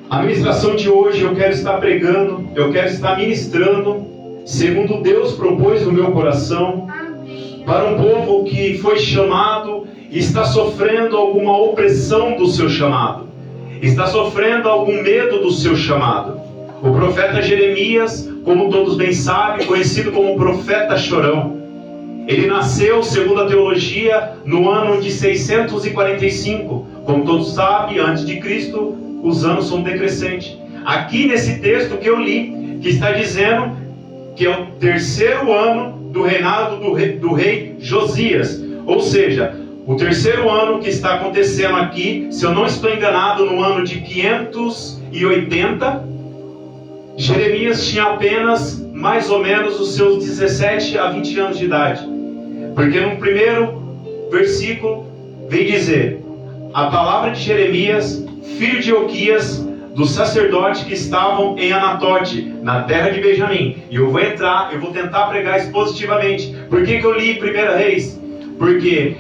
A ministração de hoje eu quero estar pregando, eu quero estar ministrando, segundo Deus propôs no meu coração, para um povo que foi chamado e está sofrendo alguma opressão do seu chamado, está sofrendo algum medo do seu chamado. O profeta Jeremias, como todos bem sabem, conhecido como profeta chorão, ele nasceu, segundo a teologia, no ano de 645. Como todos sabem, antes de Cristo, os anos são decrescentes. Aqui nesse texto que eu li, que está dizendo que é o terceiro ano do reinado do rei Josias. Ou seja, o terceiro ano que está acontecendo aqui, se eu não estou enganado, no ano de 580, Jeremias tinha apenas mais ou menos os seus 17 a 20 anos de idade. Porque no primeiro versículo vem dizer: a palavra de Jeremias, filho de Ilquias, dos sacerdotes que estavam em Anatote, na terra de Benjamim. E eu vou tentar pregar expositivamente. Por que eu li 1 Reis? Porque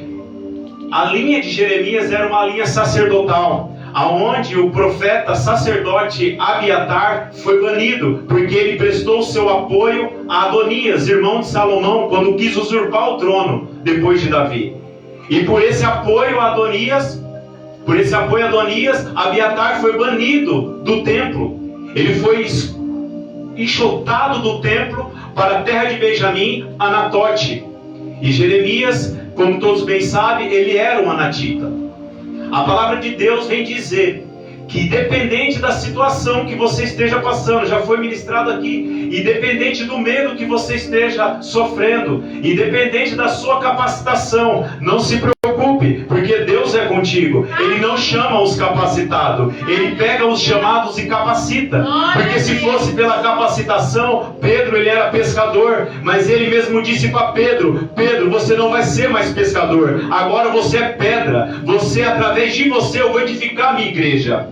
a linha de Jeremias era uma linha sacerdotal, aonde o profeta sacerdote Abiatar foi banido, porque ele prestou seu apoio a Adonias, irmão de Salomão, quando quis usurpar o trono depois de Davi. E por esse apoio a Adonias, Abiatar foi banido do templo. Ele foi enxotado do templo para a terra de Benjamim, Anatote. E Jeremias, como todos bem sabem, ele era um anatita. A palavra de Deus vem dizer que independente da situação que você esteja passando, já foi ministrado aqui, independente do medo que você esteja sofrendo, independente da sua capacitação, não se preocupe, porque Deus é contigo. Ele não chama os capacitados, Ele pega os chamados e capacita. Porque se fosse pela capacitação, Pedro ele era pescador, mas ele mesmo disse para Pedro: Pedro, você não vai ser mais pescador, agora você é pedra, através de você eu vou edificar a minha igreja.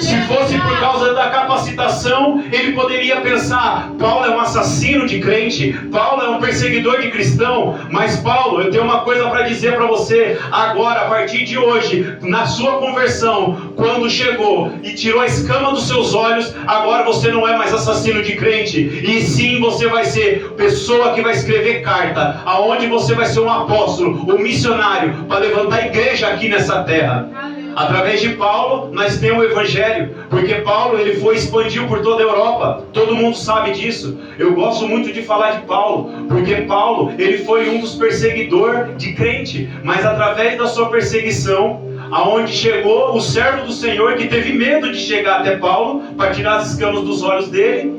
Se fosse por causa da capacitação, ele poderia pensar: Paulo é um assassino de crente, Paulo é um perseguidor de cristão. Mas Paulo, eu tenho uma coisa para dizer para você agora, a partir de hoje, na sua conversão, quando chegou e tirou a escama dos seus olhos, agora você não é mais assassino de crente, e sim você vai ser pessoa que vai escrever carta, aonde você vai ser um apóstolo, um missionário, para levantar a igreja aqui nessa terra. Através de Paulo, nós temos o Evangelho, porque Paulo ele expandiu por toda a Europa, todo mundo sabe disso. Eu gosto muito de falar de Paulo, porque Paulo ele foi um dos perseguidores de crente, mas através da sua perseguição, aonde chegou o servo do Senhor, que teve medo de chegar até Paulo, para tirar as escamas dos olhos dele,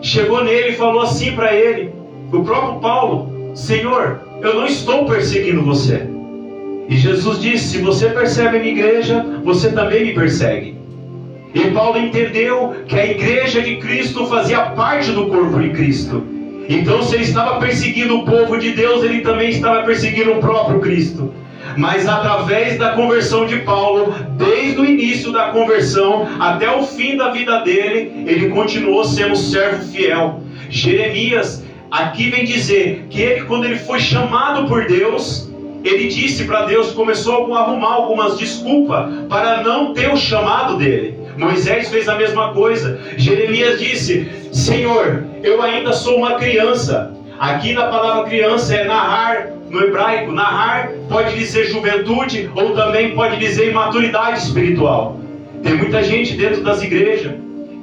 chegou nele e falou assim para ele, o próprio Paulo: Senhor, eu não estou perseguindo você. E Jesus disse: se você persegue a minha igreja, você também me persegue. E Paulo entendeu que a igreja de Cristo fazia parte do corpo de Cristo. Então, se ele estava perseguindo o povo de Deus, ele também estava perseguindo o próprio Cristo. Mas através da conversão de Paulo, desde o início da conversão até o fim da vida dele, ele continuou sendo servo fiel. Jeremias aqui vem dizer que ele, quando ele foi chamado por Deus, ele disse para Deus, começou a arrumar algumas desculpas para não ter o chamado dele. Moisés fez a mesma coisa. Jeremias disse: Senhor, eu ainda sou uma criança. Aqui na palavra criança é narrar, no hebraico. Narrar pode dizer juventude, ou também pode dizer imaturidade espiritual. Tem muita gente dentro das igrejas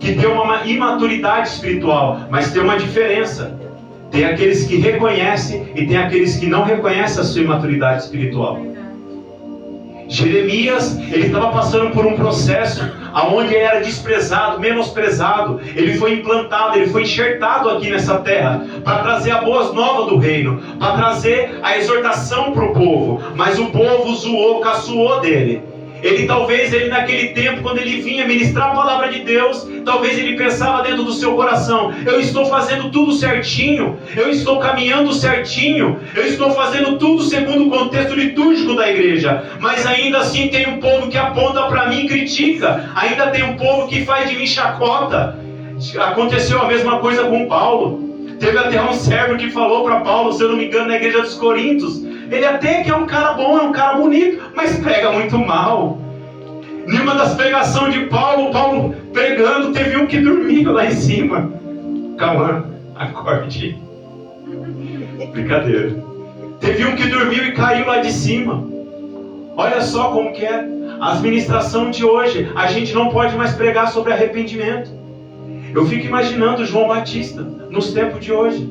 que tem uma imaturidade espiritual, mas tem uma diferença. Tem aqueles que reconhecem e tem aqueles que não reconhecem a sua imaturidade espiritual. Jeremias, ele estava passando por um processo onde ele era desprezado, menosprezado. Ele foi implantado, ele foi enxertado aqui nessa terra para trazer a boas novas do reino, para trazer a exortação para o povo. Mas o povo zoou, caçoou dele. Talvez naquele tempo, quando ele vinha ministrar a palavra de Deus, talvez ele pensava dentro do seu coração: eu estou fazendo tudo certinho, eu estou caminhando certinho, eu estou fazendo tudo segundo o contexto litúrgico da igreja, mas ainda assim tem um povo que aponta para mim e critica, ainda tem um povo que faz de mim chacota. Aconteceu a mesma coisa com Paulo. Teve até um servo que falou para Paulo, se eu não me engano, na igreja dos Coríntios: ele até que é um cara bom, é um cara bonito, mas prega muito mal. Em uma das pregações de Paulo pregando, teve um que dormiu lá em cima. Calma, acorde. Brincadeira. Teve um que dormiu e caiu lá de cima. Olha só como que é. As ministrações de hoje, a gente não pode mais pregar sobre arrependimento. Eu fico imaginando João Batista nos tempos de hoje,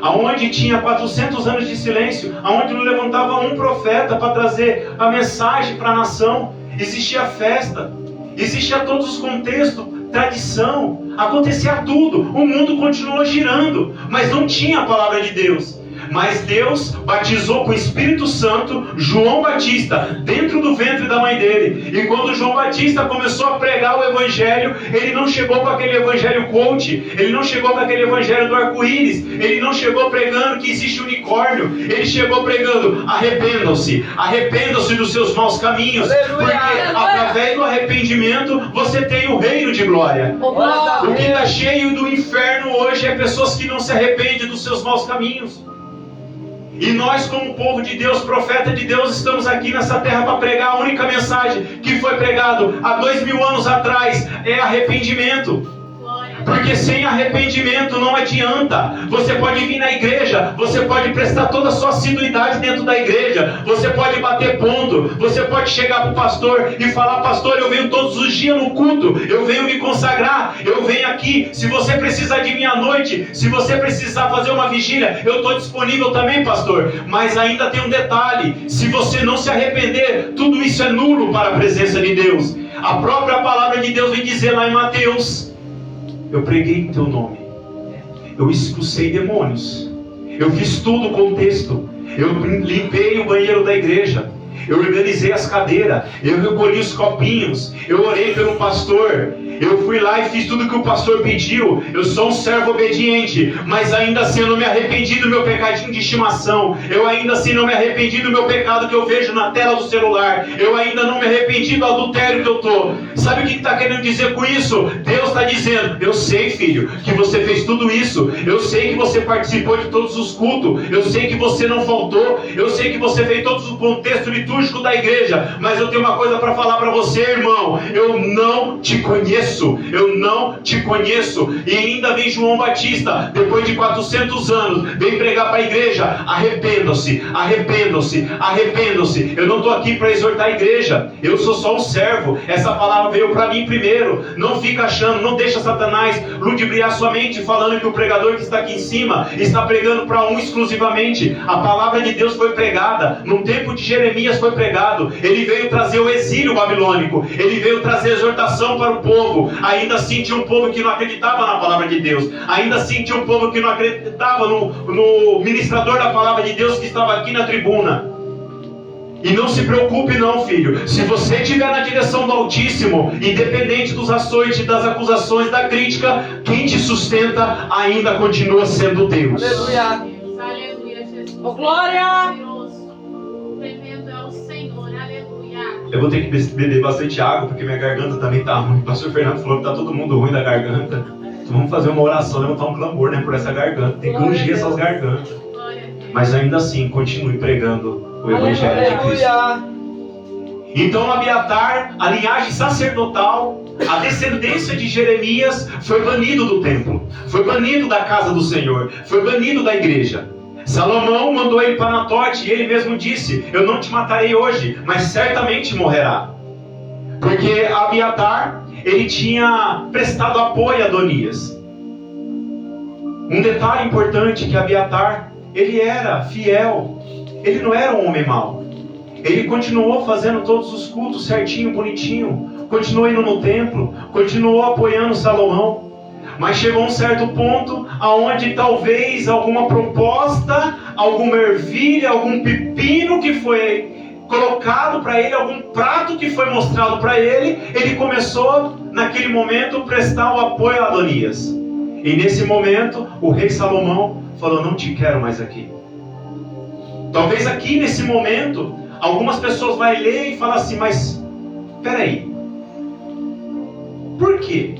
aonde tinha 400 anos de silêncio, aonde não levantava um profeta para trazer a mensagem para a nação. Existia festa, existia todos os contextos, tradição, acontecia tudo, o mundo continuou girando, mas não tinha a palavra de Deus. Mas Deus batizou com o Espírito Santo João Batista dentro do ventre da mãe dele. E quando João Batista começou a pregar o Evangelho, ele não chegou com aquele Evangelho coach, ele não chegou com aquele Evangelho do arco-íris, ele não chegou pregando que existe unicórnio, ele chegou pregando: arrependam-se dos seus maus caminhos. Aleluia. Porque através do arrependimento você tem o reino de glória. O que está cheio do inferno hoje é pessoas que não se arrependem dos seus maus caminhos. E nós, como povo de Deus, profeta de Deus, estamos aqui nessa terra para pregar a única mensagem que foi pregado há 2000 anos atrás: é arrependimento. Porque sem arrependimento não adianta. Você pode vir na igreja, você pode prestar toda a sua assiduidade dentro da igreja, você pode bater ponto, você pode chegar para o pastor e falar: pastor, eu venho todos os dias no culto, eu venho me consagrar, eu venho aqui, se você precisar de mim à noite, se você precisar fazer uma vigília, eu estou disponível também, pastor. Mas ainda tem um detalhe: se você não se arrepender, tudo isso é nulo para a presença de Deus. A própria palavra de Deus vem dizer lá em Mateus: eu preguei em teu nome, eu expulsei demônios, eu fiz tudo o contexto, eu limpei o banheiro da igreja, eu organizei as cadeiras, eu recolhi os copinhos, eu orei pelo pastor, eu fui lá e fiz tudo que o pastor pediu. Eu sou um servo obediente, mas ainda assim eu não me arrependi do meu pecadinho de estimação, eu ainda assim não me arrependi do meu pecado que eu vejo na tela do celular, eu ainda não me arrependi do adultério que eu estou. Sabe o que está querendo dizer com isso? Deus está dizendo: eu sei, filho, que você fez tudo isso, eu sei que você participou de todos os cultos, eu sei que você não faltou, eu sei que você fez todo o contexto litúrgico da igreja, mas eu tenho uma coisa para falar para você, irmão: eu não te conheço. Eu não te conheço. E ainda vem João Batista, depois de 400 anos, vem pregar para a igreja: arrependam-se, arrependam-se, arrependam-se. Eu não estou aqui para exortar a igreja, eu sou só um servo. Essa palavra veio para mim primeiro. Não fica achando, não deixa Satanás ludibriar sua mente falando que o pregador que está aqui em cima está pregando para um exclusivamente. A palavra de Deus foi pregada no tempo de Jeremias, foi pregado. Ele veio trazer o exílio babilônico, ele veio trazer exortação para o povo. Ainda assim tinha um povo que não acreditava na palavra de Deus, ainda assim tinha um povo que não acreditava no ministrador da palavra de Deus que estava aqui na tribuna. E não se preocupe não, filho, se você estiver na direção do Altíssimo, independente dos açoites, das acusações, da crítica, quem te sustenta ainda continua sendo Deus. Aleluia. Aleluia, Jesus. Oh, glória. Tremendo é o Senhor, aleluia. Eu vou ter que beber bastante água, porque minha garganta também está ruim. O pastor Fernando falou que está todo mundo ruim da garganta. Então vamos fazer uma oração, levantar um clamor, né, por essa garganta. Tem que ungir essas gargantas. Mas ainda assim, continue pregando o Evangelho de Cristo. Então Abiatar, a linhagem sacerdotal, a descendência de Jeremias, foi banido do templo, foi banido da casa do Senhor, foi banido da igreja. Salomão mandou ele para Anatote, e ele mesmo disse: eu não te matarei hoje, mas certamente morrerá. Porque Abiatar, ele tinha prestado apoio a Adonias. Um detalhe importante, que Abiatar, ele era fiel, ele não era um homem mau. Ele continuou fazendo todos os cultos certinho, bonitinho, continuou indo no templo, continuou apoiando Salomão. Mas chegou um certo ponto aonde talvez alguma proposta, alguma ervilha, algum pepino que foi colocado para ele, algum prato que foi mostrado para ele, ele começou naquele momento a prestar o apoio a Adonias. E nesse momento o rei Salomão falou: não te quero mais aqui. Talvez aqui nesse momento algumas pessoas vão ler e falar assim: mas peraí, por quê?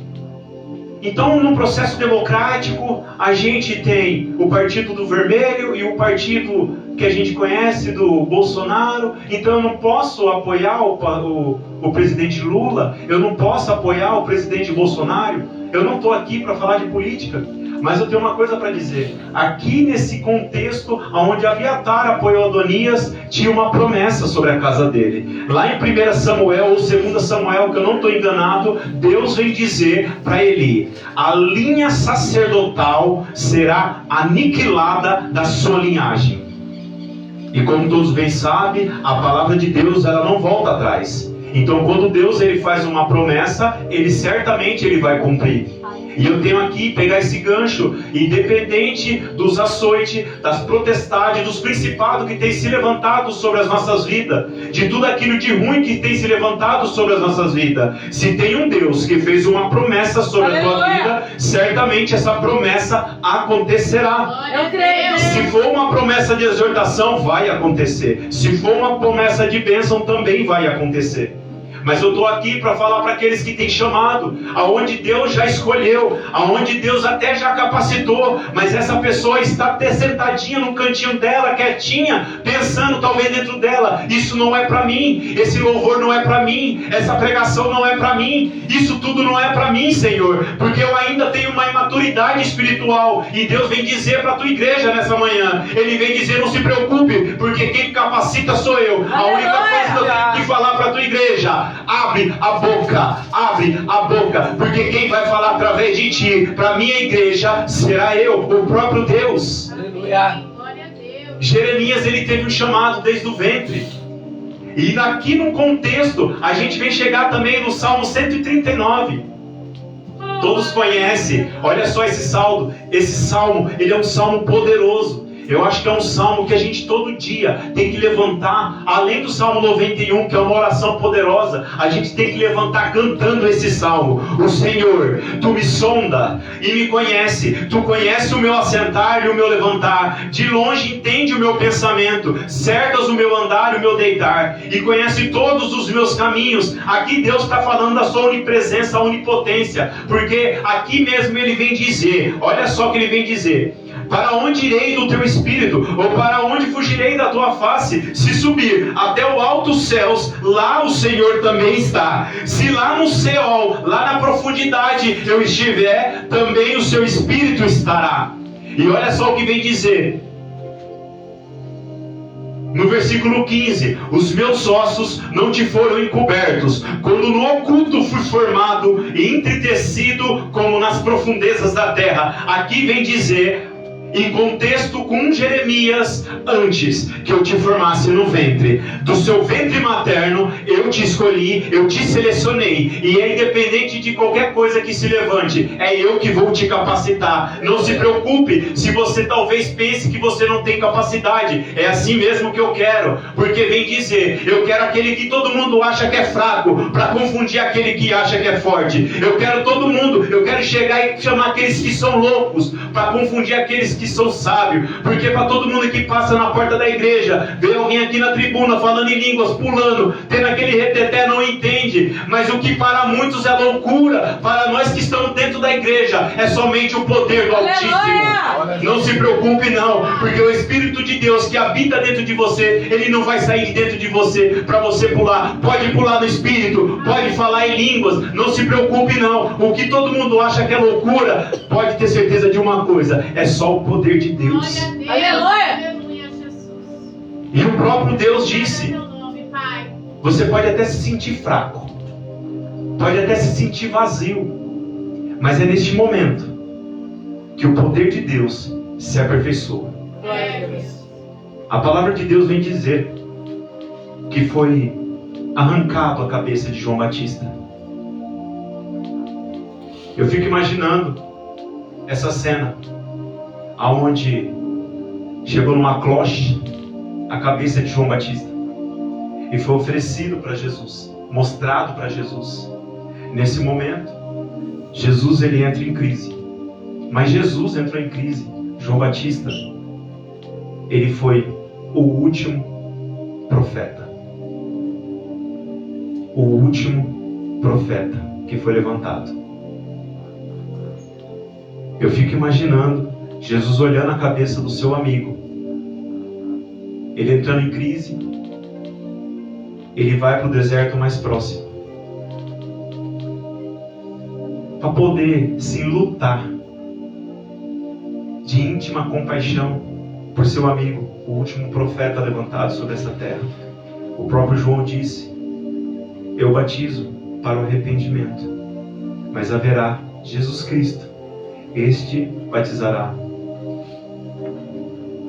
Então, no processo democrático, a gente tem o Partido do Vermelho e o partido que a gente conhece do Bolsonaro. Então, eu não posso apoiar o o presidente Lula, eu não posso apoiar o presidente Bolsonaro. Eu não estou aqui para falar de política, mas eu tenho uma coisa para dizer. Aqui nesse contexto, onde Abiatar apoiou Adonias, tinha uma promessa sobre a casa dele. Lá em 1 Samuel ou 2 Samuel, que eu não estou enganado, Deus vem dizer para Eli: a linha sacerdotal será aniquilada da sua linhagem. E como todos bem sabem, a palavra de Deus ela não volta atrás. Então quando Deus ele faz uma promessa, ele certamente ele vai cumprir. E eu tenho aqui pegar esse gancho, independente dos açoites, das potestades, dos principados que têm se levantado sobre as nossas vidas, de tudo aquilo de ruim que tem se levantado sobre as nossas vidas. Se tem um Deus que fez uma promessa sobre a tua vida, certamente essa promessa acontecerá. Eu creio. Se for uma promessa de exortação, vai acontecer. Se for uma promessa de bênção, também vai acontecer. Mas eu estou aqui para falar para aqueles que têm chamado, aonde Deus já escolheu, aonde Deus até já capacitou, mas essa pessoa está até sentadinha no cantinho dela, quietinha, pensando talvez dentro dela: isso não é para mim, esse louvor não é para mim, essa pregação não é para mim, isso tudo não é para mim, Senhor, porque eu ainda tenho uma imaturidade espiritual. E Deus vem dizer para a tua igreja nessa manhã, Ele vem dizer: não se preocupe, porque quem capacita sou eu. A única coisa que eu tenho que falar para a tua igreja: abre a boca, porque quem vai falar através de ti, para a minha igreja, será eu, o próprio Deus. Aleluia. Glória a Deus. Jeremias, ele teve um chamado desde o ventre. E aqui no contexto, a gente vem chegar também no Salmo 139. Todos conhecem, olha só esse salmo, ele é um salmo poderoso. Eu acho que é um salmo que a gente todo dia tem que levantar, além do Salmo 91, que é uma oração poderosa, a gente tem que levantar cantando esse salmo. O Senhor, Tu me sonda e me conhece, Tu conhece o meu assentar e o meu levantar, de longe entende o meu pensamento, cercas o meu andar e o meu deitar, e conhece todos os meus caminhos. Aqui Deus está falando da sua onipresença, onipotência, porque aqui mesmo Ele vem dizer, olha só o que Ele vem dizer: para onde irei do teu espírito? Ou para onde fugirei da tua face? Se subir até o alto céus, lá o Senhor também está. Se lá no Seol, lá na profundidade eu estiver, também o seu espírito estará. E olha só o que vem dizer no versículo 15: os meus ossos não te foram encobertos, quando no oculto fui formado e entretecido como nas profundezas da terra. Aqui vem dizer, em contexto com Jeremias, antes que eu te formasse no ventre, do seu ventre materno, eu te escolhi, eu te selecionei, e é independente de qualquer coisa que se levante, é eu que vou te capacitar. Não se preocupe se você talvez pense que você não tem capacidade, é assim mesmo que eu quero, porque vem dizer, eu quero aquele que todo mundo acha que é fraco, para confundir aquele que acha que é forte. Eu quero todo mundo, eu quero chegar e chamar aqueles que são loucos, para confundir aqueles que são sábios, porque para todo mundo que passa na porta da igreja, vê alguém aqui na tribuna falando em línguas, pulando, tendo aquele reteté, não entende, mas o que para muitos é loucura, para nós que estamos dentro da igreja, é somente o poder do Altíssimo. Não se preocupe não, porque o Espírito de Deus que habita dentro de você, ele não vai sair de dentro de você, para você pular. Pode pular no Espírito, pode falar em línguas, não se preocupe não. O que todo mundo acha que é loucura, pode ter certeza de uma coisa, é só o poder de Deus. Aleluia. Aleluia, Jesus. E o próprio Deus disse: Teu nome, Pai. você pode até se sentir fraco, pode até se sentir vazio, mas é neste momento que o poder de Deus se aperfeiçoa. A palavra de Deus vem dizer que foi arrancado a cabeça de João Batista. Eu fico imaginando essa cena, aonde chegou numa cloche a cabeça de João Batista e foi oferecido para Jesus, mostrado para Jesus. Nesse momento, Jesus ele entra em crise, mas Jesus entrou em crise. João Batista, ele foi o último profeta, o último profeta que foi levantado. Eu fico imaginando Jesus olhando a cabeça do seu amigo, ele entrando em crise, ele vai para o deserto mais próximo, para poder se lutar de íntima compaixão por seu amigo, o último profeta levantado sobre essa terra. O próprio João disse: eu batizo para o arrependimento, mas haverá Jesus Cristo, este batizará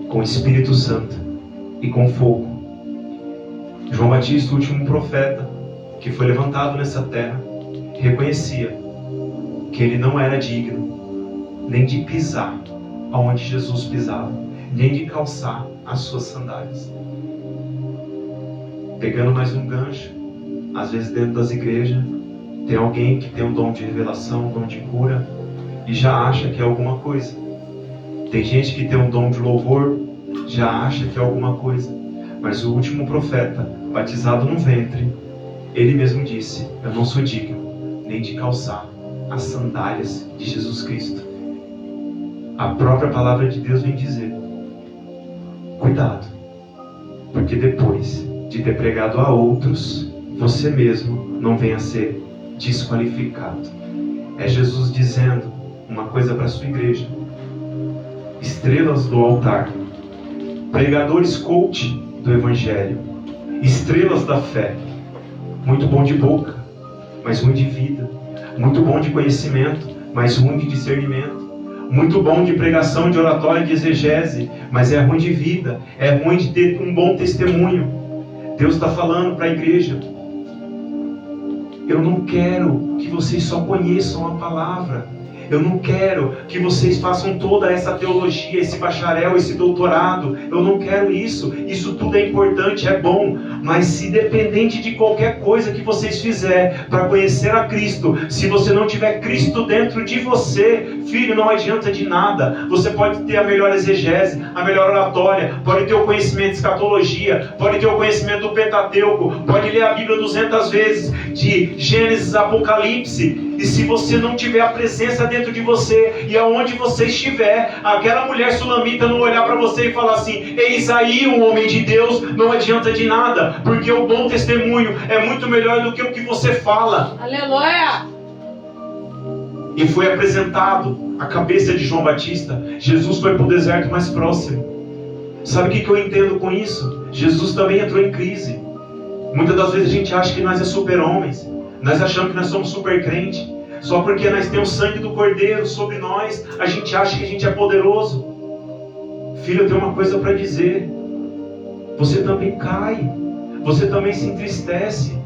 com o Espírito Santo e com fogo. João Batista, o último profeta que foi levantado nessa terra, reconhecia que ele não era digno nem de pisar aonde Jesus pisava, nem de calçar as suas sandálias. Pegando mais um gancho, às vezes dentro das igrejas tem alguém que tem um dom de revelação, um dom de cura, e já acha que é alguma coisa. Tem gente que tem um dom de louvor, já acha que é alguma coisa. Mas o último profeta, batizado no ventre, ele mesmo disse: eu não sou digno nem de calçar as sandálias de Jesus Cristo. A própria palavra de Deus vem dizer: cuidado, porque depois de ter pregado a outros, você mesmo não venha a ser desqualificado. É Jesus dizendo uma coisa para a sua igreja: estrelas do altar, pregadores coach do evangelho, estrelas da fé, muito bom de boca, mas ruim de vida, muito bom de conhecimento, mas ruim de discernimento, muito bom de pregação, de oratória, de exegese, mas é ruim de vida, é ruim de ter um bom testemunho. Deus está falando para a igreja: eu não quero que vocês só conheçam a palavra. Eu não quero que vocês façam toda essa teologia, esse bacharel, esse doutorado. Eu não quero isso. Isso tudo é importante, é bom. Mas se dependente de qualquer coisa que vocês fizerem para conhecer a Cristo, se você não tiver Cristo dentro de você, filho, não adianta de nada. Você pode ter a melhor exegese, a melhor oratória, pode ter o conhecimento de escatologia, pode ter o conhecimento do Pentateuco, pode ler a Bíblia 200 vezes, de Gênesis a Apocalipse. E se você não tiver a presença dentro de você, e aonde você estiver, aquela mulher sulamita não olhar para você e falar assim: eis aí um homem de Deus, não adianta de nada, porque o bom testemunho é muito melhor do que o que você fala. Aleluia! E foi apresentado a cabeça de João Batista. Jesus foi para o deserto mais próximo. Sabe o que eu entendo com isso? Jesus também entrou em crise. Muitas das vezes a gente acha que nós é super-homens, nós achamos que nós somos super crente. Só porque nós temos o sangue do Cordeiro sobre nós, a gente acha que a gente é poderoso. Filho, eu tenho uma coisa para dizer: você também cai, você também se entristece.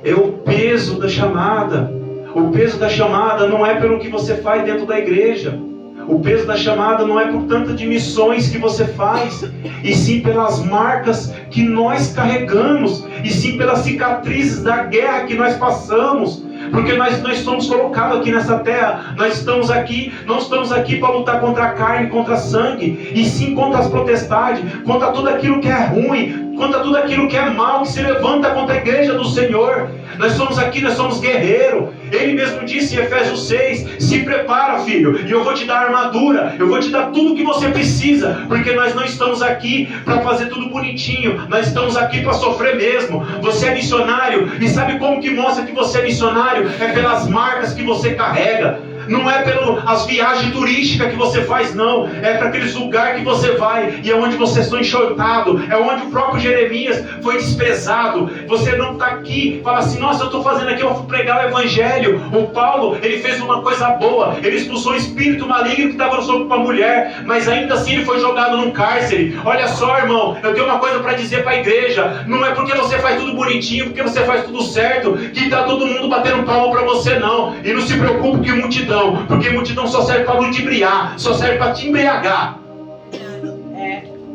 É o peso da chamada. O peso da chamada não é pelo que você faz dentro da igreja. O peso da chamada não é por tanto de missões que você faz, e sim pelas marcas que nós carregamos, e sim pelas cicatrizes da guerra que nós passamos. Porque nós somos colocados aqui nessa terra. Nós estamos aqui, não estamos aqui para lutar contra a carne, contra sangue, e sim contra as potestades, contra tudo aquilo que é ruim, contra tudo aquilo que é mal, que se levanta contra a igreja do Senhor. Nós somos aqui, nós somos guerreiros. Ele mesmo disse em Efésios 6: se prepara, filho, e eu vou te dar armadura, eu vou te dar tudo o que você precisa, porque nós não estamos aqui para fazer tudo bonitinho, nós estamos aqui para sofrer mesmo. Você é missionário, e sabe como que mostra que você é missionário? É pelas marcas que você carrega. Não é pelas viagens turísticas que você faz, não. É para aqueles lugares que você vai e é onde você está enxotado. É onde o próprio Jeremias foi desprezado. Você não está aqui, fala assim: nossa, eu estou fazendo aqui, eu vou pregar o evangelho. O Paulo, ele fez uma coisa boa. Ele expulsou o espírito maligno que estava sobre a mulher, mas ainda assim ele foi jogado num cárcere. Olha só, irmão, eu tenho uma coisa para dizer para a igreja: não é porque você faz tudo bonitinho, porque você faz tudo certo, que está todo mundo batendo palma para você, não. E não se preocupe que multidão, porque multidão só serve para ludibriar, só serve para te embriagar.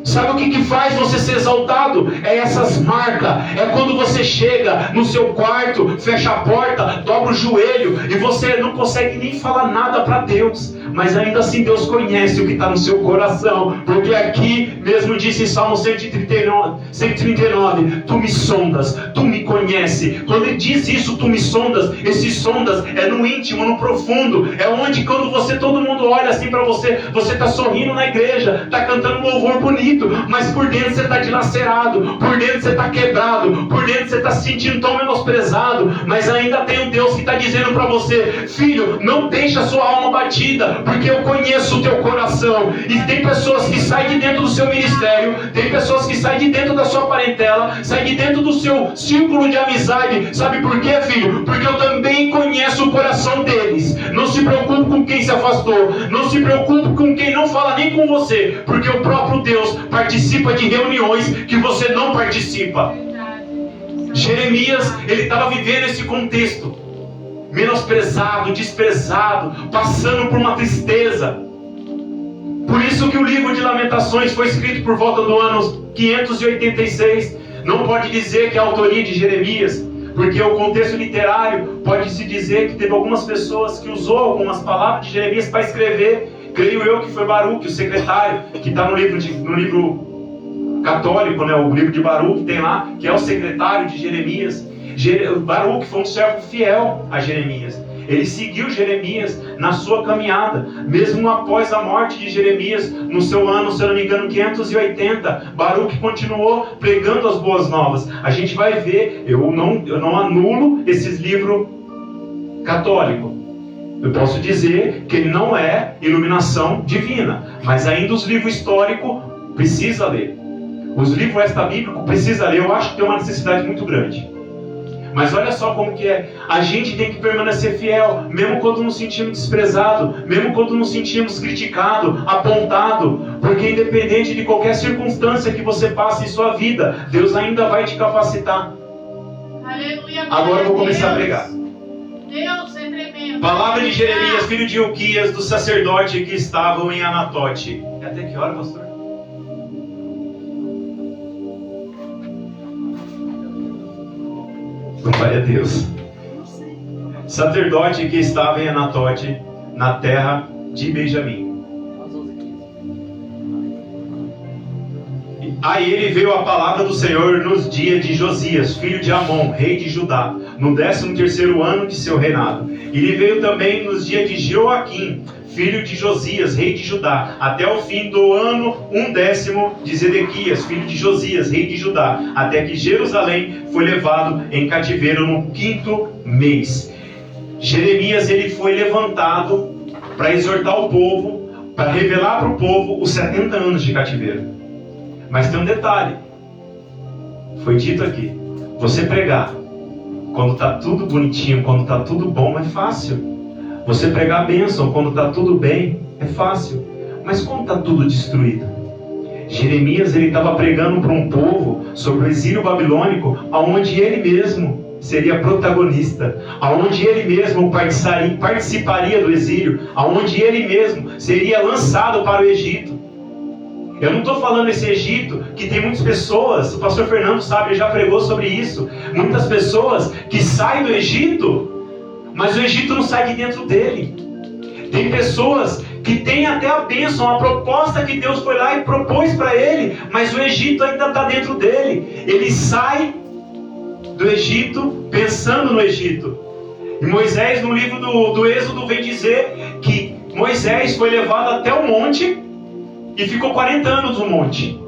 Sabe o que faz você ser exaltado? É essas marcas. É quando você chega no seu quarto, fecha a porta, dobra o joelho e você não consegue nem falar nada para Deus. mas ainda assim Deus conhece o que está no seu coração, porque aqui mesmo disse em Salmo 139, tu me sondas, tu me conhece. Quando ele diz isso, tu me sondas, esse sondas é no íntimo, no profundo, é onde quando todo mundo olha assim para você, você está sorrindo na igreja, está cantando um louvor bonito, mas por dentro você está dilacerado, por dentro você está quebrado, por dentro você está se sentindo tão menosprezado, mas ainda tem um Deus que está dizendo para você, filho, não deixa a sua alma batida, porque eu conheço o teu coração. E tem pessoas que saem de dentro do seu ministério, tem pessoas que saem de dentro da sua parentela, saem de dentro do seu círculo de amizade. Sabe por quê, filho? Porque eu também conheço o coração deles. Não se preocupe com quem se afastou, não se preocupe com quem não fala nem com você, porque o próprio Deus participa de reuniões que você não participa. Jeremias, ele estava vivendo esse contexto, menosprezado, desprezado, passando por uma tristeza. Por isso que o livro de Lamentações foi escrito por volta do ano 586. Não pode dizer que é a autoria de Jeremias, porque o contexto literário pode-se dizer que teve algumas pessoas que usou algumas palavras de Jeremias para escrever. Creio eu que foi Baruque, o secretário, que está no livro católico, né? O livro de Baruque tem lá, que é o secretário de Jeremias. Baruque foi um servo fiel a Jeremias. Ele seguiu Jeremias na sua caminhada, mesmo após a morte de Jeremias, no seu ano, se eu não me engano, 580, Baruque continuou pregando as boas novas. A gente vai ver, eu não anulo esses livros católicos. Eu posso dizer que ele não é iluminação divina, mas ainda os livros históricos precisa ler. Os livros extra-bíblicos precisa ler. Eu acho que tem uma necessidade muito grande. Mas olha só como que é. A gente tem que permanecer fiel, mesmo quando nos sentimos desprezados, mesmo quando nos sentimos criticados, apontados, porque independente de qualquer circunstância que você passe em sua vida, Deus ainda vai te capacitar. Aleluia. Agora eu vou começar a pregar. Deus é tremendo. Palavra de Jeremias, filho de Ilquias, do sacerdote que estavam em Anatote. É até que hora, pastor? Glória a Deus. Sacerdote que estava em Anatote, na terra de Benjamim. A ele veio a palavra do Senhor nos dias de Josias, filho de Amon, rei de Judá, no 13º ano de seu reinado. E lhe veio também nos dias de Joaquim, filho de Josias, rei de Judá, até o fim do ano 1º de Zedequias, filho de Josias, rei de Judá, até que Jerusalém foi levado em cativeiro no 5º mês. Jeremias, ele foi levantado para exortar o povo, para revelar para o povo os 70 anos de cativeiro. Mas tem um detalhe, foi dito aqui, você pregar quando está tudo bonitinho, quando está tudo bom, é fácil. Você pregar a bênção quando está tudo bem, é fácil. Mas quando está tudo destruído? Jeremias, ele estava pregando para um povo sobre o exílio babilônico, aonde ele mesmo seria protagonista, aonde ele mesmo participaria do exílio, aonde ele mesmo seria lançado para o Egito. Eu não estou falando esse Egito, que tem muitas pessoas, o pastor Fernando sabe, ele já pregou sobre isso, muitas pessoas que saem do Egito, mas o Egito não sai de dentro dele. Tem pessoas que têm até a bênção, a proposta que Deus foi lá e propôs para ele, mas o Egito ainda está dentro dele. Ele sai do Egito pensando no Egito. E Moisés, no livro do Êxodo, vem dizer que Moisés foi levado até o monte e ficou 40 anos no monte.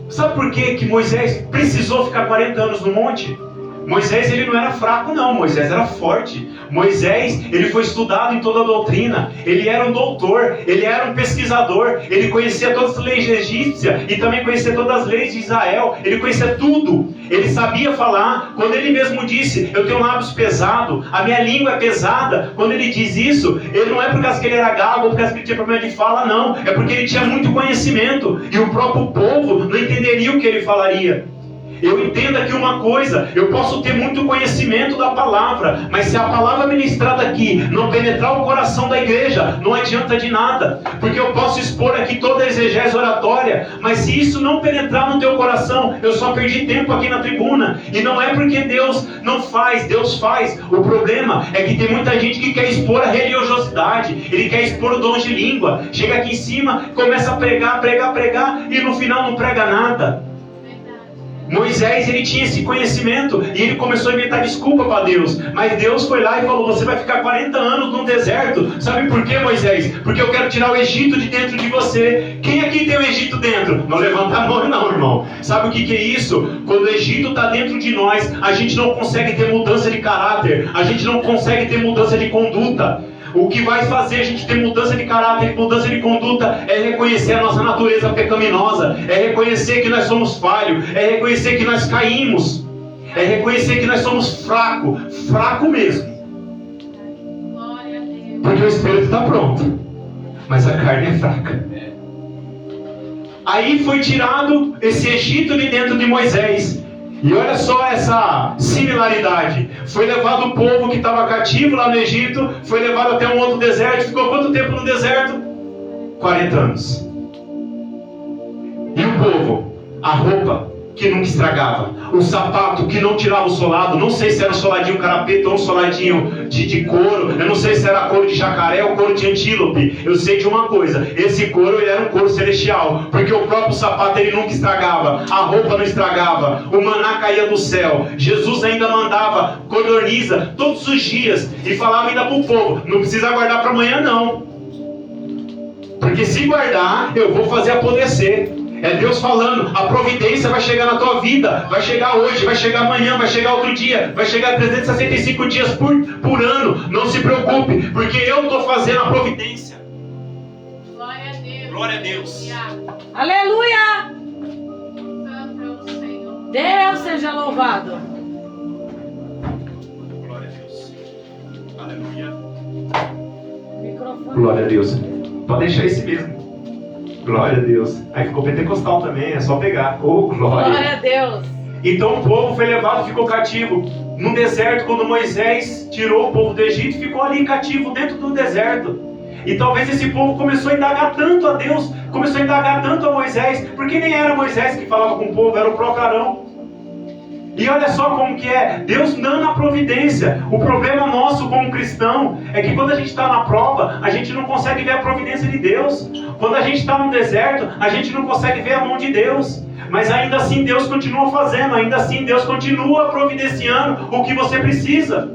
Sabe por que Moisés precisou ficar 40 anos no monte? Moisés, ele não era fraco não, Moisés era forte. Moisés, ele foi estudado em toda a doutrina, ele era um doutor, ele era um pesquisador, ele conhecia todas as leis egípcias e também conhecia todas as leis de Israel, ele conhecia tudo, ele sabia falar. Quando ele mesmo disse, eu tenho lábios pesados, a minha língua é pesada, quando ele diz isso, ele não é por causa que ele era gago ou por causa que ele tinha problema de fala, não, é porque ele tinha muito conhecimento e o próprio povo não entenderia o que ele falaria. Eu entendo aqui uma coisa, eu posso ter muito conhecimento da palavra, mas se a palavra ministrada aqui não penetrar o coração da igreja, não adianta de nada, porque eu posso expor aqui toda a exegese oratória, mas se isso não penetrar no teu coração, eu só perdi tempo aqui na tribuna. E não é porque Deus não faz, Deus faz. O problema é que tem muita gente que quer expor a religiosidade, ele quer expor o dom de língua, chega aqui em cima, começa a pregar, e no final não prega nada. Moisés, ele tinha esse conhecimento e ele começou a inventar desculpa para Deus, mas Deus foi lá e falou: você vai ficar 40 anos no deserto. Sabe por quê, Moisés? Porque eu quero tirar o Egito de dentro de você. Quem aqui tem o Egito dentro? Não levanta a mão não, irmão. Sabe o que é isso? Quando o Egito está dentro de nós, a gente não consegue ter mudança de caráter, a gente não consegue ter mudança de conduta. O que vai fazer a gente ter mudança de caráter, mudança de conduta, é reconhecer a nossa natureza pecaminosa, é reconhecer que nós somos falhos, é reconhecer que nós caímos, é reconhecer que nós somos fraco mesmo. Porque o espírito está pronto, mas a carne é fraca. Aí foi tirado esse Egito de dentro de Moisés. E olha só essa similaridade. Foi levado o povo que estava cativo lá no Egito, foi levado até um outro deserto. Ficou quanto tempo no deserto? 40 anos. E o povo? A roupa que nunca estragava, o sapato que não tirava o solado. Não sei se era um soladinho carapeta ou um soladinho de couro. Eu não sei se era couro de jacaré ou couro de antílope. Eu sei de uma coisa: esse couro, ele era um couro celestial, porque o próprio sapato, ele nunca estragava, a roupa não estragava, o maná caía do céu. Jesus ainda mandava codorniza todos os dias e falava ainda para o povo: não precisa guardar para amanhã não, porque se guardar, eu vou fazer apodrecer. É Deus falando: a providência vai chegar na tua vida, vai chegar hoje, vai chegar amanhã, vai chegar outro dia, vai chegar 365 dias por ano. Não se preocupe, porque eu estou fazendo a providência. Glória a Deus. Glória a Deus. Aleluia! Santo é o Senhor. Deus seja louvado. Glória a Deus. Aleluia. Microfone. Glória a Deus. Pode deixar esse mesmo. Glória a Deus. Aí ficou pentecostal também, é só pegar. Oh, glória. Glória a Deus. Então o povo foi levado e ficou cativo no deserto. Quando Moisés tirou o povo do Egito, ficou ali cativo dentro do deserto. E talvez esse povo começou a indagar tanto a Deus, começou a indagar tanto a Moisés, porque nem era Moisés que falava com o povo, era o próprio Arão. E olha só como que é, Deus dando a providência. O problema nosso como cristão é que quando a gente está na prova, a gente não consegue ver a providência de Deus. Quando a gente está no deserto, a gente não consegue ver a mão de Deus. Mas ainda assim Deus continua fazendo, ainda assim Deus continua providenciando o que você precisa.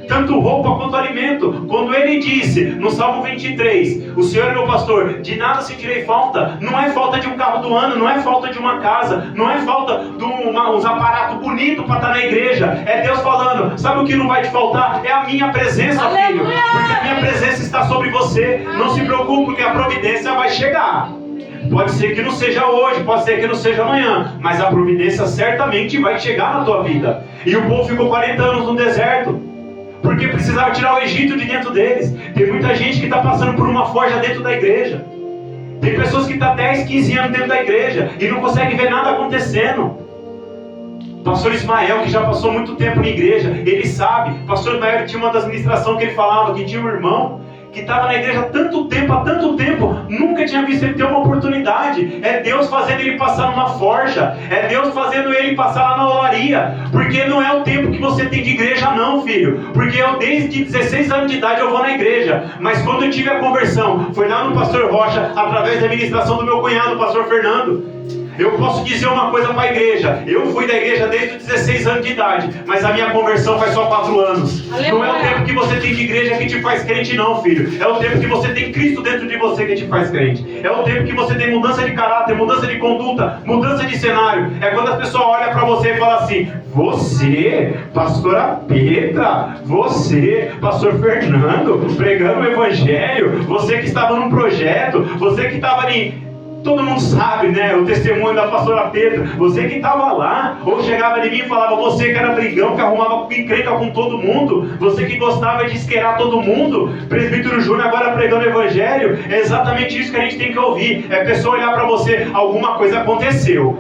Tanto roupa quanto alimento. Quando ele disse no Salmo 23, o Senhor é meu pastor, de nada sentirei falta. Não é falta de um carro do ano, não é falta de uma casa, não é falta de uns aparatos bonitos para estar na igreja. É Deus falando: sabe o que não vai te faltar? É a minha presença, filho. Porque a minha presença está sobre você. Não se preocupe, porque a providência vai chegar. Pode ser que não seja hoje, pode ser que não seja amanhã, mas a providência certamente vai chegar na tua vida. E o povo ficou 40 anos no deserto, porque precisava tirar o Egito de dentro deles. Tem muita gente que está passando por uma forja dentro da igreja. Tem pessoas que estão 10, 15 anos dentro da igreja e não conseguem ver nada acontecendo. Pastor Ismael, que já passou muito tempo na igreja, ele sabe. Pastor Ismael tinha uma das ministrações que ele falava que tinha um irmão que estava na igreja há tanto tempo, nunca tinha visto ele ter uma oportunidade. É Deus fazendo ele passar numa forja, é Deus fazendo ele passar lá na olaria, porque não é o tempo que você tem de igreja não, filho, porque eu desde 16 anos de idade eu vou na igreja, mas quando eu tive a conversão, foi lá no pastor Rocha, através da ministração do meu cunhado, o pastor Fernando. Eu posso dizer uma coisa para a igreja: eu fui da igreja desde os 16 anos de idade, mas a minha conversão faz só 4 anos. Aleluia. Não é o tempo que você tem de igreja que te faz crente não, filho. É o tempo que você tem Cristo dentro de você que te faz crente. É o tempo que você tem mudança de caráter, mudança de conduta, mudança de cenário. É quando a pessoa olha para você e fala assim: você, pastora Petra, você, pastor Fernando, pregando o evangelho, você que estava num projeto, você que estava ali Todo mundo sabe, né? O testemunho da pastora Petra. Você que estava lá, ou chegava de mim e falava, você que era brigão, que arrumava encrenca com todo mundo, você que gostava de esquerar todo mundo, presbítero Júnior agora pregando o evangelho, é exatamente isso que a gente tem que ouvir. É a pessoa olhar para você, alguma coisa aconteceu,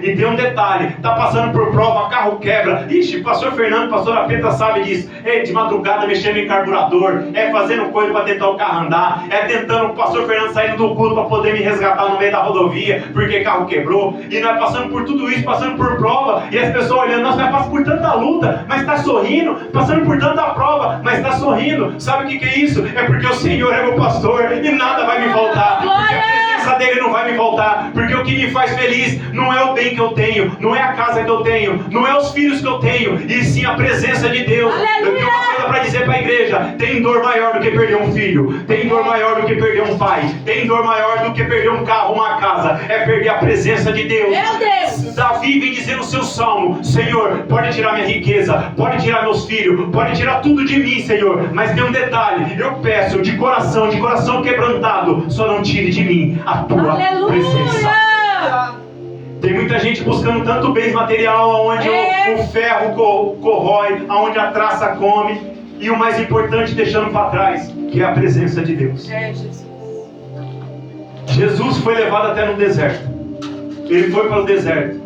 e tem um detalhe, tá passando por prova, carro quebra, ixi, pastor Fernando, pastora Petra sabe disso, é de madrugada mexendo em carburador, é fazendo coisa para tentar o carro andar, é tentando o pastor Fernando saindo do culto para poder me resgatar no meio da rodovia, porque carro quebrou, e nós passando por tudo isso, passando por prova, e as pessoas olhando, nós passamos por tanta luta, mas está sorrindo, passando por tanta prova, mas está sorrindo. Sabe o que é isso? É porque o Senhor é meu pastor, e nada vai me faltar, porque a presença dele não vai me faltar, porque o que me faz feliz não é o bem que eu tenho, não é a casa que eu tenho, não é os filhos que eu tenho, e sim a presença de Deus. Eu tenho uma coisa para dizer para a igreja: tem dor maior do que perder um filho, tem dor maior do que perder um pai, tem dor maior do que perder um carro, uma casa, é perder a presença de Deus. Meu Deus! Davi vem dizer no seu salmo: Senhor, pode tirar minha riqueza, pode tirar meus filhos, pode tirar tudo de mim, Senhor, mas tem um detalhe, eu peço de coração quebrantado, só não tire de mim a tua presença. Tem muita gente buscando tanto bens material, onde o ferro corrói, onde a traça come, e o mais importante deixando para trás, que é a presença de Deus. Jesus foi levado até no deserto. Ele foi para o deserto.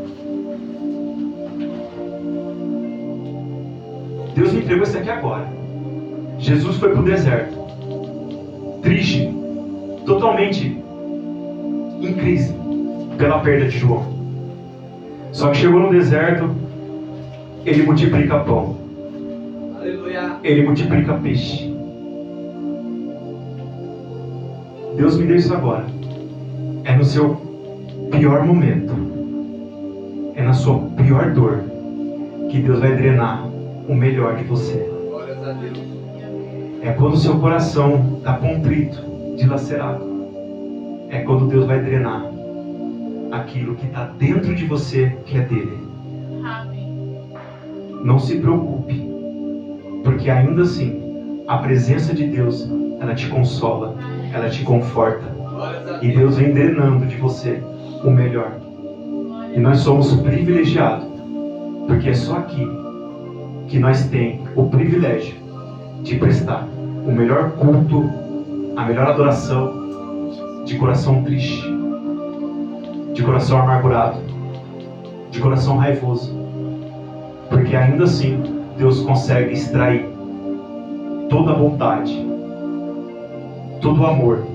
Deus me entregou isso aqui agora. Jesus foi para o deserto, triste, totalmente em crise pela perda de João. Só que chegou no deserto, ele multiplica pão. Aleluia. Ele multiplica peixe. Deus me deu isso agora. É no seu pior momento, é na sua pior dor, que Deus vai drenar o melhor de você. Glórias a Deus. É quando o seu coração está contrito, dilacerado. É quando Deus vai drenar aquilo que está dentro de você, que é dele. Amém. Não se preocupe, porque ainda assim a presença de Deus, ela te consola, ela te conforta, e Deus vem drenando de você o melhor. E nós somos privilegiados, porque é só aqui que nós temos o privilégio de prestar o melhor culto, a melhor adoração, de coração triste, de coração amargurado, de coração raivoso, porque ainda assim Deus consegue extrair toda a bondade, todo o amor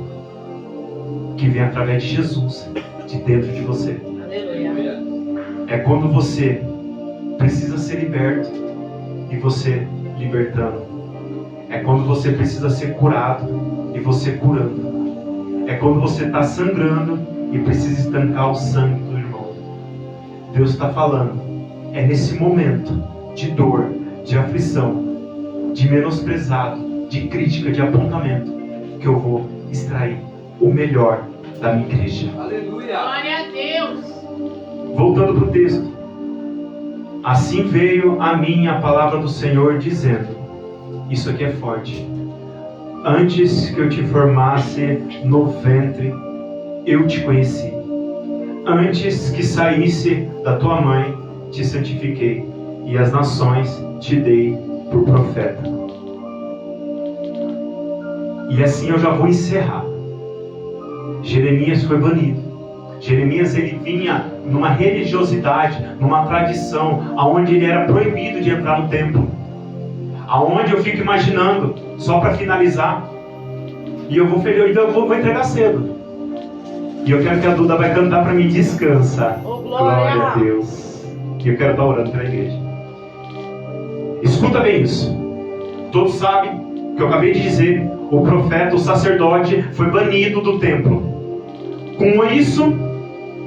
que vem através de Jesus de dentro de você. Aleluia. É quando você precisa ser liberto e você libertando. É quando você precisa ser curado e você curando. É quando você está sangrando e precisa estancar o sangue do irmão. Deus está falando, é nesse momento de dor, de aflição, de menosprezado, de crítica, de apontamento, que eu vou extrair o melhor da minha igreja. Aleluia! Glória a Deus! Voltando para o texto. Assim veio a mim a palavra do Senhor dizendo, isso aqui é forte: antes que eu te formasse no ventre, eu te conheci. Antes que saísse da tua mãe, te santifiquei, e as nações te dei por profeta. E assim eu já vou encerrar. Jeremias foi banido. Jeremias, ele vinha numa religiosidade, numa tradição, aonde ele era proibido de entrar no templo. Aonde eu fico imaginando, só para finalizar, e eu vou entregar cedo. E eu quero que a Duda vai cantar para mim, descansa. Oh, glória a Deus. E eu quero estar orando pela igreja. Escuta bem isso. Todos sabem o que eu acabei de dizer. O profeta, o sacerdote, foi banido do templo. Com isso,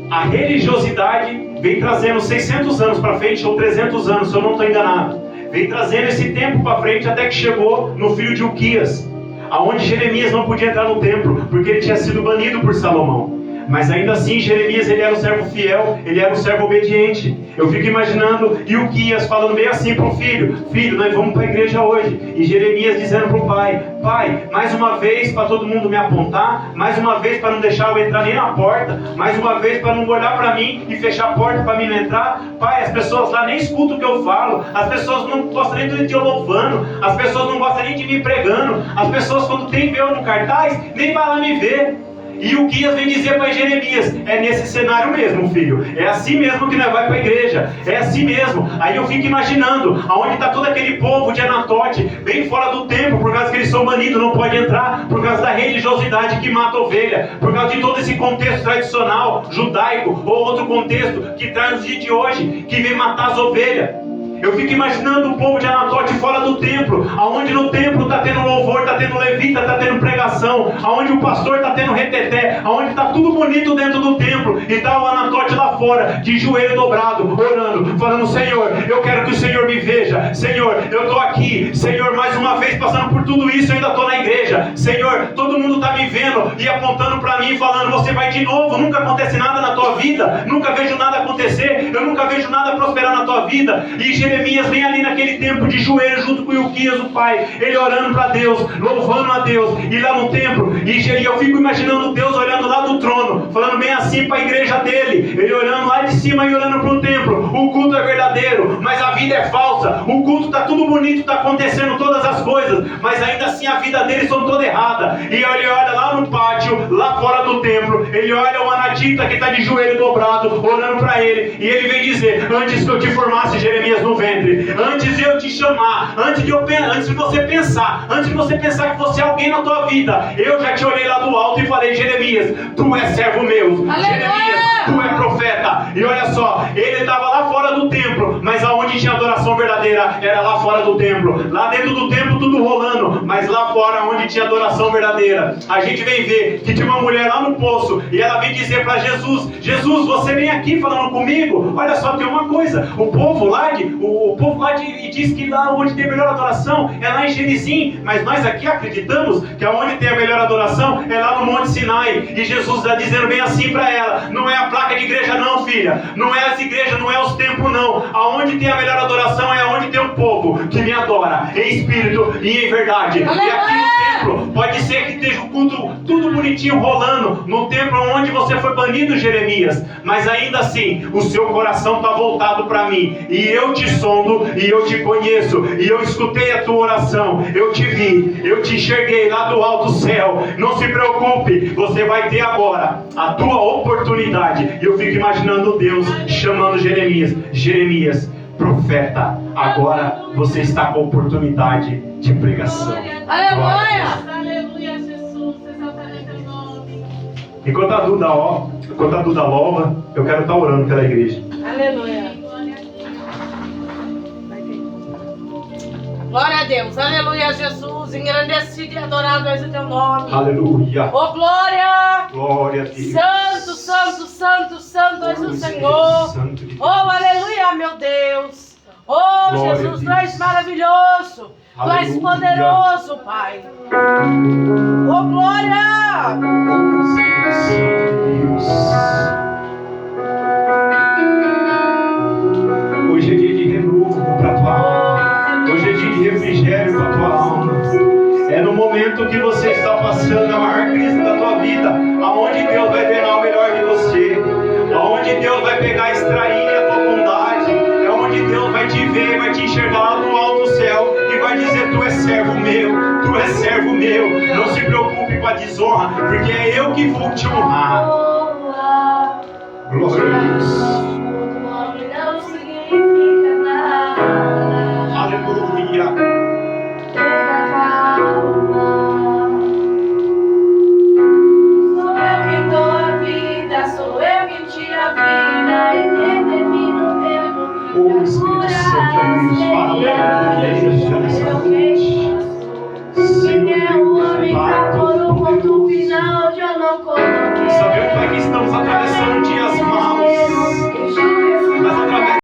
a religiosidade vem trazendo 600 anos para frente, ou 300 anos, se eu não estou enganado. Vem trazendo esse tempo para frente até que chegou no filho de Uquias, aonde Jeremias não podia entrar no templo, porque ele tinha sido banido por Salomão. Mas ainda assim, Jeremias, ele era um servo fiel, ele era um servo obediente. Eu fico imaginando Ilquias falando bem assim para o filho: filho, nós vamos para a igreja hoje. E Jeremias dizendo para o pai: pai, mais uma vez para todo mundo me apontar, mais uma vez para não deixar eu entrar nem na porta, mais uma vez para não olhar para mim e fechar a porta para mim não entrar. Pai, as pessoas lá nem escutam o que eu falo, as pessoas não gostam nem de eu louvando, as pessoas não gostam nem de me pregando, as pessoas quando tem eu no cartaz, nem vai lá me ver. E o Ilquias vem dizer para Jeremias: é nesse cenário mesmo, filho, é assim mesmo que nós vamos para a igreja, é assim mesmo. Aí eu fico imaginando aonde está todo aquele povo de Anatote, bem fora do templo, por causa que eles são banidos, não pode entrar, por causa da religiosidade que mata a ovelha, por causa de todo esse contexto tradicional, judaico, ou outro contexto que traz nos dias de hoje, que vem matar as ovelhas. Eu fico imaginando o povo de Anatote fora do templo, aonde no templo está tendo louvor, está tendo levita, está tendo pregação, aonde o pastor está tendo reteté, aonde está tudo bonito dentro do templo, e está o Anatote lá fora, de joelho dobrado, orando, falando: Senhor, eu quero que o Senhor me veja, Senhor, eu estou aqui, Senhor, mais uma vez passando por tudo isso, eu ainda estou na igreja, Senhor, todo mundo está me vendo e apontando para mim, falando: você vai de novo, nunca acontece nada na tua vida, nunca vejo nada acontecer, eu nunca vejo nada prosperar na tua vida. E Jeremias vem ali naquele tempo de joelho junto com Ilquias, o pai, ele orando para Deus, louvando a Deus, e lá no templo, e eu fico imaginando Deus olhando lá do trono, falando bem assim para a igreja dele, ele olhando lá de cima e olhando para o templo. O culto é verdadeiro, mas a vida é falsa. O culto está tudo bonito, está acontecendo todas as coisas, mas ainda assim a vida deles são toda errada. E ele olha lá no pátio, lá fora do templo, ele olha o anatita que está de joelho dobrado, orando para ele, e ele vem dizer: antes que eu te formasse, Jeremias, no ventre, antes de eu te chamar, antes de você pensar que você é alguém na tua vida, eu já te olhei lá do alto e falei: Jeremias, tu és servo meu. Aleluia! Jeremias, tu é profeta. E olha só, ele estava lá fora do templo, mas aonde tinha adoração verdadeira era lá fora do templo. Lá dentro do templo tudo rolando, mas lá fora onde tinha adoração verdadeira, a gente vem ver que tinha uma mulher lá no poço, e ela vem dizer para Jesus: Jesus, você vem aqui falando comigo? Olha só, tem uma coisa, o povo lá diz que lá onde tem a melhor adoração é lá em Gerizim, mas nós aqui acreditamos que aonde tem a melhor adoração é lá no Monte Sinai. E Jesus está dizendo bem assim para ela: não é a placa de igreja não, filha, não é as igrejas, não é os templos não, aonde tem a melhor adoração é aonde tem um povo que me adora em espírito e em verdade. Aleluia! E aqui no templo, pode ser que esteja o culto tudo bonitinho rolando, no templo onde você foi banido, Jeremias, mas ainda assim o seu coração está voltado para mim, e eu te sondo, e eu te conheço, e eu escutei a tua oração, eu te vi, eu te enxerguei lá do alto céu. Não se preocupe, você vai ter agora a tua oportunidade. E eu fico imaginando Deus chamando Jeremias: Jeremias, profeta, agora você está com a oportunidade de pregação. Aleluia! Aleluia, Jesus, exaltado teu nome. Enquanto a Duda louva, eu quero estar orando pela igreja. Aleluia! Glória a Deus, aleluia, Jesus, engrandecido e adorado és o teu nome. Aleluia. Oh, glória! Glória a Deus. Santo, santo, santo, santo és o Senhor. Oh, aleluia, meu Deus. Oh, Glória Jesus, a tu és Deus. maravilhoso. Tu és Aleluia. poderoso, Pai. Oh, glória! Espírito Santo de Deus. Hoje é dia de renovo para a tua alma. Hoje é dia de refrigério para a tua alma. É no momento que você está passando a maior crise da tua vida, aonde Deus vai drenar o melhor de você, aonde Deus vai pegar e extrair a tua bondade, é onde Deus vai te ver, vai te enxergar lá no alto céu e vai dizer: tu és servo meu, tu és servo meu. Não se preocupe com a desonra, porque é eu que vou te honrar. Glória a Deus. Não significa nada. Aleluia. Sou eu quem dou a vida, sou eu quem tiro a vida e determino o tempo. O Espírito Santo de Deus, fala para a igreja nessa noite.